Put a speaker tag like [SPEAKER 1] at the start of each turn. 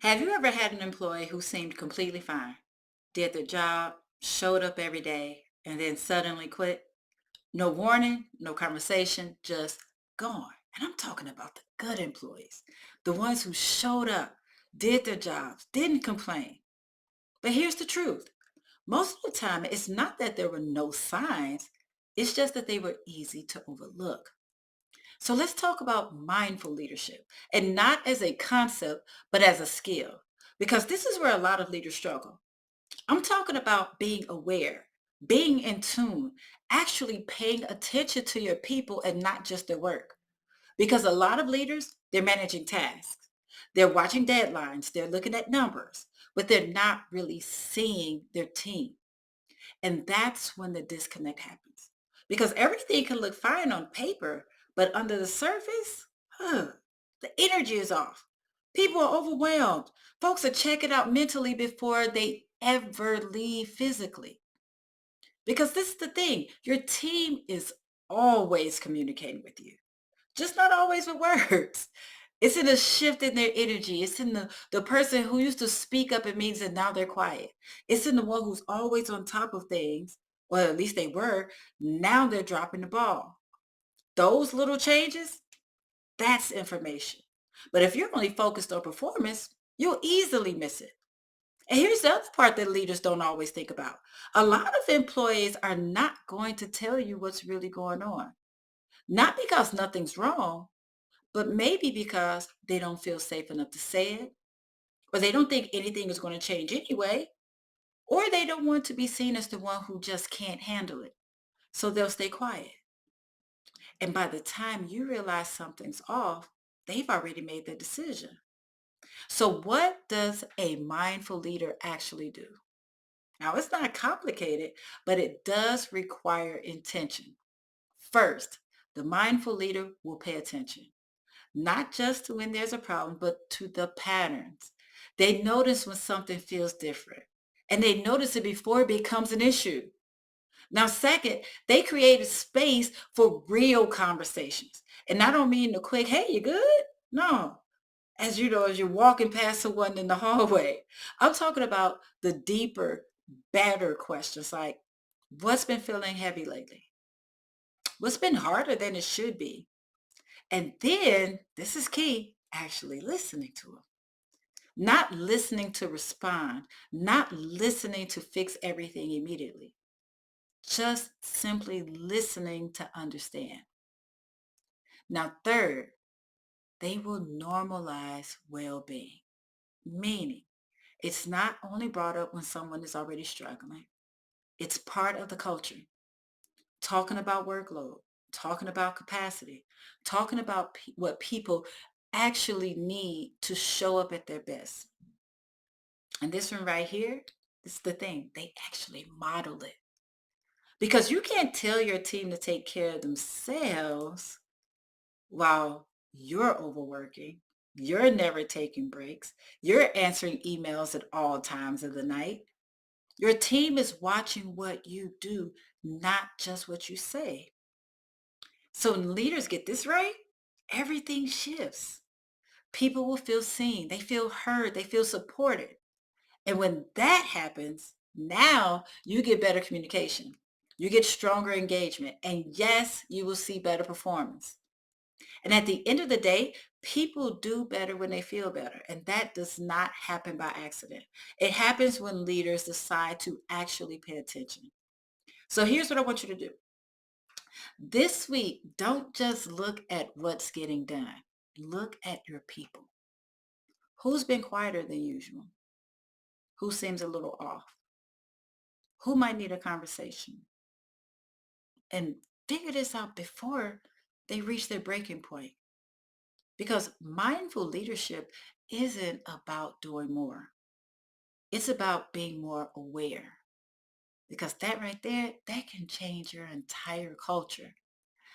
[SPEAKER 1] Have you ever had an employee who seemed completely fine, did their job, showed up every day, and then suddenly quit? No warning, no conversation, just gone. And I'm talking about the good employees, the ones who showed up, did their jobs, didn't complain. But here's the truth. Most of the time, it's not that there were no signs, it's just that they were easy to overlook. So let's talk about mindful leadership and not as a concept, but as a skill, because this is where a lot of leaders struggle. I'm talking about being aware, being in tune, actually paying attention to your people and not just their work. Because a lot of leaders, they're managing tasks. They're watching deadlines, they're looking at numbers, but they're not really seeing their team. And that's when the disconnect happens. Because everything can look fine on paper, but under the surface, the energy is off. People are overwhelmed. Folks are checking out mentally before they ever leave physically. Because this is the thing, your team is always communicating with you, just not always with words. It's in a shift in their energy. It's in the person who used to speak up in meetings and now they're quiet. It's in the one who's always on top of things, or at least they were. Now they're dropping the ball. Those little changes, that's information. But if you're only focused on performance, you'll easily miss it. And here's the other part that leaders don't always think about. A lot of employees are not going to tell you what's really going on. Not because nothing's wrong, but maybe because they don't feel safe enough to say it, or they don't think anything is going to change anyway, or they don't want to be seen as the one who just can't handle it. So they'll stay quiet. And by the time you realize something's off, they've already made their decision. So what does a mindful leader actually do? Now, it's not complicated, but it does require intention. First, the mindful leader will pay attention, not just to when there's a problem, but to the patterns. They notice when something feels different, and they notice it before it becomes an issue. Now, second, they create a space for real conversations. And I don't mean the quick, hey, you good? No. As you know, as you're walking past someone in the hallway, I'm talking about the deeper, better questions like, what's been feeling heavy lately? What's been harder than it should be? And then, this is key, actually listening to them. Not listening to respond, not listening to fix everything immediately, just simply listening to understand. Now, third, they will normalize well-being, meaning it's not only brought up when someone is already struggling, it's part of the culture. Talking about workload, talking about capacity, talking about what people actually need to show up at their best. And this one right here, this is the thing, they actually model it. Because you can't tell your team to take care of themselves while you're overworking. You're never taking breaks. You're answering emails at all times of the night. Your team is watching what you do, not just what you say. So when leaders get this right, everything shifts. People will feel seen, they feel heard, they feel supported. And when that happens, now you get better communication. You get stronger engagement. And yes, you will see better performance. And at the end of the day, people do better when they feel better. And that does not happen by accident. It happens when leaders decide to actually pay attention. So here's what I want you to do. This week, don't just look at what's getting done. Look at your people. Who's been quieter than usual? Who seems a little off? Who might need a conversation? And figure this out before they reach their breaking point. Because mindful leadership isn't about doing more. It's about being more aware. Because that right there, that can change your entire culture.